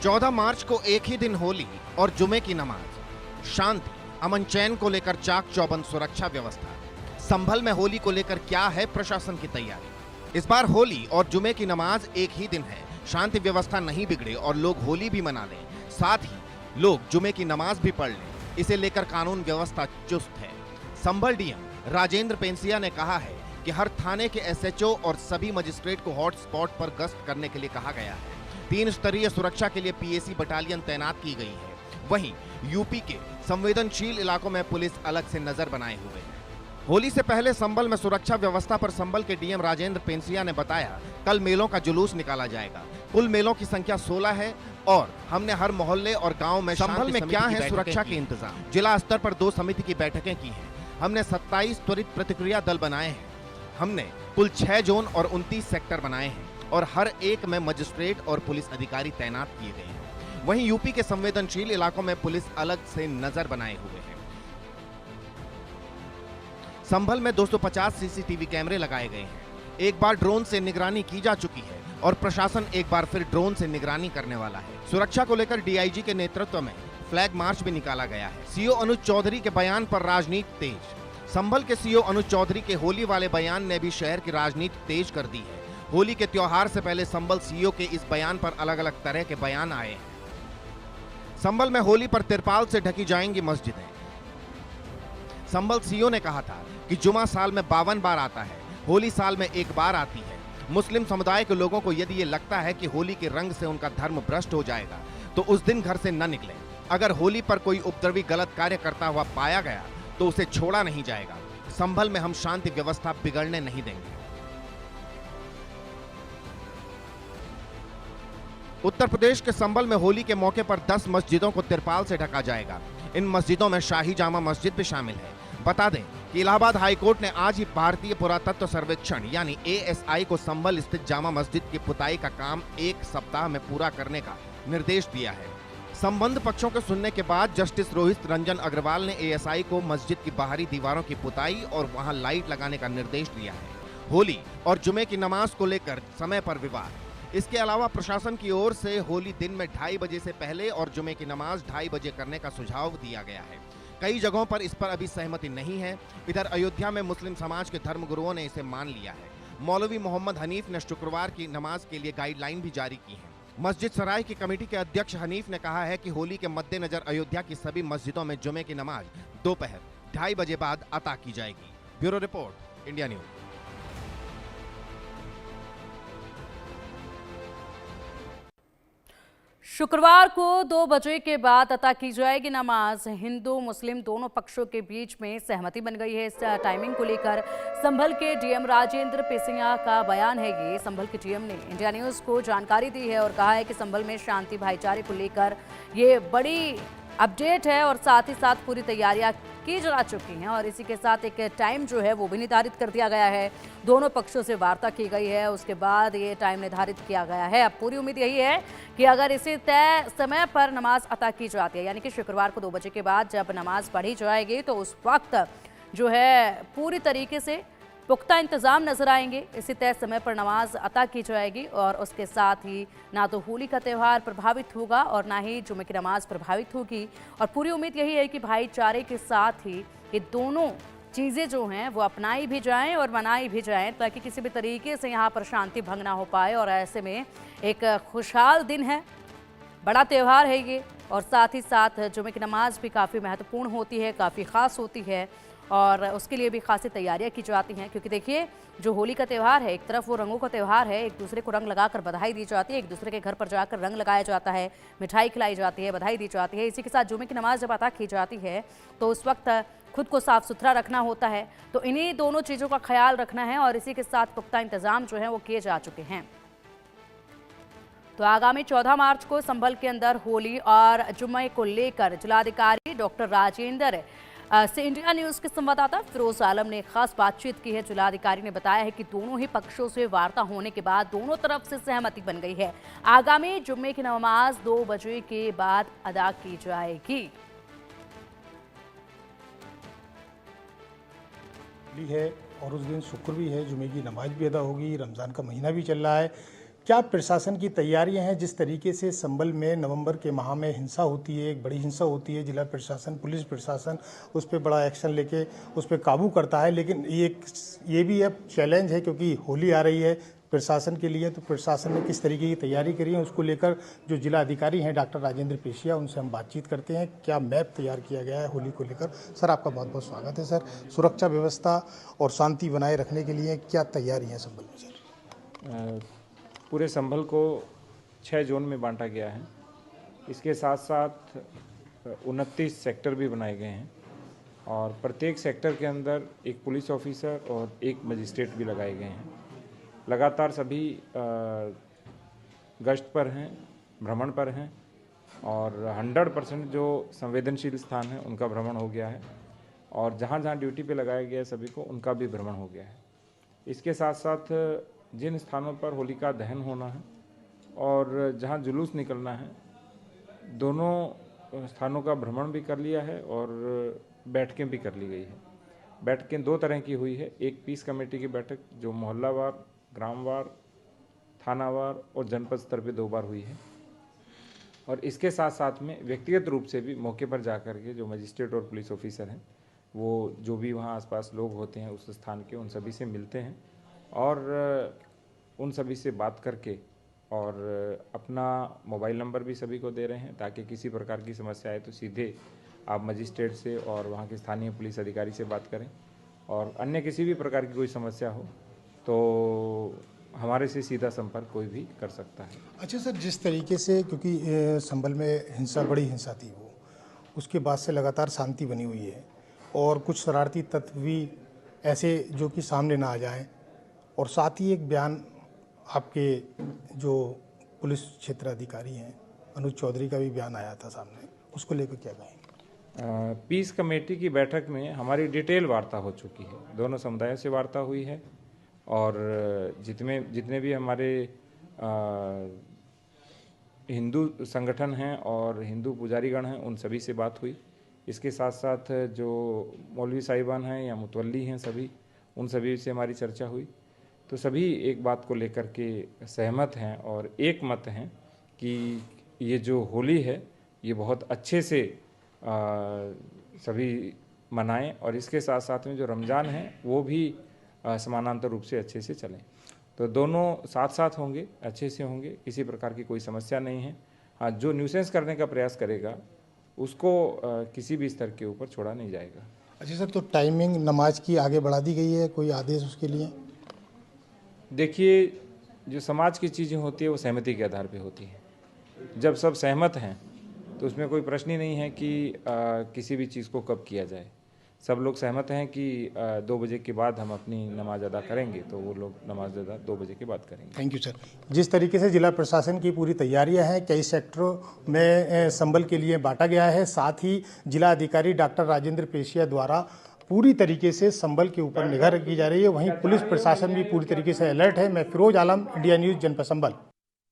14 मार्च को एक ही दिन होली और जुमे की नमाज। शांति अमन चैन को लेकर चाक चौबंद सुरक्षा व्यवस्था। संभल में होली को लेकर क्या है प्रशासन की तैयारी। इस बार होली और जुमे की नमाज एक ही दिन है। शांति व्यवस्था नहीं बिगड़े और लोग होली भी मना लें, साथ ही लोग जुमे की नमाज भी पढ़ लें, इसे लेकर कानून व्यवस्था चुस्त है। संभल डीएम राजेंद्र पेंसिया ने कहा है कि हर थाने के एसएचओ और सभी मजिस्ट्रेट को हॉटस्पॉट पर गश्त करने के लिए कहा गया है। 3 स्तरीय सुरक्षा के लिए पीएसी बटालियन तैनात की गई है। वहीं यूपी के संवेदनशील इलाकों में पुलिस अलग से नजर बनाए हुए है। होली से पहले संभल में सुरक्षा व्यवस्था पर संभल के डीएम राजेंद्र पेंसिया ने बताया, कल मेलों का जुलूस निकाला जाएगा। कुल मेलों की संख्या 16 है और हमने हर मोहल्ले और गांव में संभल में क्या है सुरक्षा के इंतजाम। जिला स्तर पर 2 समिति की बैठकें की हैं। हमने 27 त्वरित प्रतिक्रिया दल बनाए हैं। हमने कुल 6 जोन और 29 सेक्टर बनाए हैं और हर एक में मजिस्ट्रेट और पुलिस अधिकारी तैनात किए गए हैं। वहीं यूपी के संवेदनशील इलाकों में पुलिस अलग से नजर बनाए हुए है। संभल में 250 सीसीटीवी कैमरे लगाए गए हैं। एक बार ड्रोन से निगरानी की जा चुकी है और प्रशासन एक बार फिर ड्रोन से निगरानी करने वाला है। सुरक्षा को लेकर डीआईजी के नेतृत्व में फ्लैग मार्च भी निकाला गया है। सीओ अनुज चौधरी के बयान पर राजनीति तेज। संभल के सीओ अनुज चौधरी के होली वाले बयान ने भी शहर की राजनीति तेज कर दी है। होली के त्योहार से पहले संभल सीओ के इस बयान पर अलग अलग तरह के बयान आए हैं। संभल में होली पर तिरपाल से ढकी जाएंगी मस्जिदें। संभल सीओ ने कहा था कि जुमा साल में 52 बार आता है, होली साल में 1 बार आती है। मुस्लिम समुदाय के लोगों को यदि ये लगता है कि होली के रंग से उनका धर्म भ्रष्ट हो जाएगा तो उस दिन घर से न निकले। अगर होली पर कोई उपद्रवी गलत कार्य करता हुआ पाया गया तो उसे छोड़ा नहीं जाएगा। संभल में हम शांति व्यवस्था बिगड़ने नहीं देंगे। उत्तर प्रदेश के संभल में होली के मौके पर 10 मस्जिदों को तिरपाल से ढका जाएगा। इन मस्जिदों में शाही जामा मस्जिद भी शामिल है। बता दें कि इलाहाबाद हाईकोर्ट ने आज ही भारतीय पुरातत्व सर्वेक्षण यानी एएसआई को संभल स्थित जामा मस्जिद की पुताई का काम 1 सप्ताह में पूरा करने का निर्देश दिया है। संबंध पक्षों के सुनने के बाद जस्टिस रोहित रंजन अग्रवाल ने एएसआई को मस्जिद की बाहरी दीवारों की पुताई और वहां लाइट लगाने का निर्देश दिया है। होली और जुमे की नमाज को लेकर समय पर विवाद। इसके अलावा प्रशासन की ओर से होली दिन में 2:30 बजे से पहले और जुमे की नमाज 2:30 बजे करने का सुझाव दिया गया है। कई जगहों पर इस पर अभी सहमति नहीं है। इधर अयोध्या में मुस्लिम समाज के धर्मगुरुओं ने इसे मान लिया है। मौलवी मोहम्मद हनीफ ने शुक्रवार की नमाज के लिए गाइडलाइन भी जारी की है। मस्जिद सराय की कमेटी के अध्यक्ष हनीफ ने कहा है कि होली के मद्देनजर अयोध्या की सभी मस्जिदों में जुमे की नमाज दोपहर 2:30 बजे बाद अता की जाएगी। Bureau report, India news. शुक्रवार को 2 बजे के बाद अता की जाएगी नमाज। हिंदू मुस्लिम दोनों पक्षों के बीच में सहमति बन गई है। इस टाइमिंग को लेकर संभल के डीएम राजेंद्र पेंसिया का बयान है। ये संभल के डीएम ने इंडिया न्यूज को जानकारी दी है और कहा है कि संभल में शांति भाईचारे को लेकर ये बड़ी अपडेट है और साथ ही साथ पूरी तैयारियां की जा चुकी हैं और इसी के साथ एक टाइम जो है वो भी निर्धारित कर दिया गया है। दोनों पक्षों से वार्ता की गई है, उसके बाद ये टाइम निर्धारित किया गया है। अब पूरी उम्मीद यही है कि अगर इसी तय समय पर नमाज अता की जाती है, यानी कि शुक्रवार को 2 बजे के बाद जब नमाज पढ़ी जाएगी तो उस वक्त जो है पूरी तरीके से पुख्ता इंतजाम नजर आएंगे। इसी तय समय पर नमाज अता की जाएगी और उसके साथ ही ना तो होली का त्यौहार प्रभावित होगा और ना ही जुमे की नमाज प्रभावित होगी। और पूरी उम्मीद यही है कि भाईचारे के साथ ही ये दोनों चीज़ें जो हैं वो अपनाई भी जाएं और मनाई भी जाएं ताकि किसी भी तरीके से यहाँ पर शांति भंग ना हो पाए। और ऐसे में एक खुशहाल दिन है, बड़ा त्यौहार है ये और साथ ही साथ जुमे की नमाज भी काफ़ी महत्वपूर्ण होती है, काफ़ी ख़ास होती है और उसके लिए भी खासी तैयारियां की जाती हैं। क्योंकि देखिए, जो होली का त्यौहार है, एक तरफ वो रंगों का त्यौहार है, एक दूसरे को रंग लगाकर बधाई दी जाती है, एक दूसरे के घर पर जाकर रंग लगाया जाता है, मिठाई खिलाई जाती है, बधाई दी जाती है। इसी के साथ जुमे की नमाज जब अता की जाती है तो उस वक्त खुद को साफ सुथरा रखना होता है। तो इन्हीं दोनों चीज़ों का ख्याल रखना है और इसी के साथ पुख्ता इंतजाम जो है वो किए जा चुके हैं। तो आगामी 14 मार्च को संभल के अंदर होली और जुम्मे को लेकर जिलाधिकारी डॉक्टर राजेंद्र से इंडिया न्यूज के संवाददाता फिरोज आलम ने खास बातचीत की है। जिलाधिकारी ने बताया है कि दोनों ही पक्षों से वार्ता होने के बाद दोनों तरफ से सहमति बन गई है। आगामी जुम्मे की नमाज 2 बजे के बाद अदा की जाएगी। है और उस दिन शुक्र भी है, जुमे की नमाज भी अदा होगी। रमज़ान का महीना भी चल रहा है, क्या प्रशासन की तैयारियां हैं? जिस तरीके से संभल में नवंबर के माह में हिंसा होती है, एक बड़ी हिंसा होती है, जिला प्रशासन, पुलिस प्रशासन उस पर बड़ा एक्शन लेके उस पर काबू करता है, लेकिन ये भी अब चैलेंज है क्योंकि होली आ रही है प्रशासन के लिए। तो प्रशासन ने किस तरीके की तैयारी करी है, उसको लेकर जो जिला अधिकारी हैं डॉक्टर राजेंद्र पेशिया, उनसे हम बातचीत करते हैं। क्या मैप तैयार किया गया है होली को लेकर? सर, आपका बहुत बहुत स्वागत है। सर, सुरक्षा व्यवस्था और शांति बनाए रखने के लिए क्या तैयारी है संभल में? सर, पूरे संभल को 6 जोन में बांटा गया है। इसके साथ साथ 29 सेक्टर भी बनाए गए हैं और प्रत्येक सेक्टर के अंदर एक पुलिस ऑफिसर और एक मजिस्ट्रेट भी लगाए गए हैं। लगातार सभी गश्त पर हैं, भ्रमण पर हैं और 100% जो संवेदनशील स्थान है उनका भ्रमण हो गया है और जहाँ जहाँ ड्यूटी पे लगाया गया है सभी को उनका भी भ्रमण हो गया है। इसके साथ साथ जिन स्थानों पर होलिका दहन होना है और जहां जुलूस निकलना है, दोनों स्थानों का भ्रमण भी कर लिया है और बैठकें भी कर ली गई है। बैठकें 2 तरह की हुई है। एक पीस कमेटी की बैठक जो मोहल्लावार, ग्रामवार, थानावार और जनपद स्तर पे 2 बार हुई है और इसके साथ साथ में व्यक्तिगत रूप से भी मौके पर जा कर के जो मजिस्ट्रेट और पुलिस ऑफिसर हैं वो जो भी वहाँ आसपास लोग होते हैं उस स्थान के, उन सभी से मिलते हैं और उन सभी से बात करके और अपना मोबाइल नंबर भी सभी को दे रहे हैं ताकि किसी प्रकार की समस्या आए तो सीधे आप मजिस्ट्रेट से और वहाँ के स्थानीय पुलिस अधिकारी से बात करें और अन्य किसी भी प्रकार की कोई समस्या हो तो हमारे से सीधा संपर्क कोई भी कर सकता है। अच्छा सर, जिस तरीके से क्योंकि संभल में बड़ी हिंसा थी, वो उसके बाद से लगातार शांति बनी हुई है और कुछ शरारती तत्व भी ऐसे जो कि सामने ना आ जाएं, और साथ ही एक बयान आपके जो पुलिस क्षेत्र अधिकारी हैं अनुज चौधरी का भी बयान आया था सामने, उसको लेकर क्या कहेंगे? पीस कमेटी की बैठक में हमारी डिटेल वार्ता हो चुकी है, दोनों समुदायों से वार्ता हुई है और जितने भी हमारे हिंदू संगठन हैं और हिंदू पुजारीगण हैं उन सभी से बात हुई। इसके साथ साथ जो मौलवी साहिबान हैं या मुतवल्ली हैं सभी, उन सभी से हमारी चर्चा हुई। तो सभी एक बात को लेकर के सहमत हैं और एक मत हैं कि ये जो होली है ये बहुत अच्छे से सभी मनाएं और इसके साथ साथ में जो रमज़ान है वो भी समानांतर रूप से अच्छे से चलें। तो दोनों साथ साथ होंगे, अच्छे से होंगे, किसी प्रकार की कोई समस्या नहीं है। हाँ, जो न्यूसेंस करने का प्रयास करेगा उसको किसी भी स्तर के ऊपर छोड़ा नहीं जाएगा। अच्छा सर, तो टाइमिंग नमाज की आगे बढ़ा दी गई है, कोई आदेश उसके लिए? देखिए, जो समाज की चीज़ें होती है वो सहमति के आधार पे होती है। जब सब सहमत हैं तो उसमें कोई प्रश्न ही नहीं है कि किसी भी चीज़ को कब किया जाए। सब लोग सहमत हैं कि 2 बजे के बाद हम अपनी नमाज अदा करेंगे, तो वो लोग नमाज अदा 2 बजे के बाद करेंगे। Thank you sir. जिस तरीके से जिला प्रशासन की पूरी तैयारियां हैं, कई सेक्टरों में संभल के लिए बांटा गया है, साथ ही जिला अधिकारी डॉक्टर राजेंद्र पेशिया द्वारा पूरी तरीके से संभल के ऊपर निगाह रखी जा रही है। वहीं पुलिस प्रशासन भी पूरी तरीके से अलर्ट है। मैं फिरोज आलम, इंडिया न्यूज़, जनपद संभल।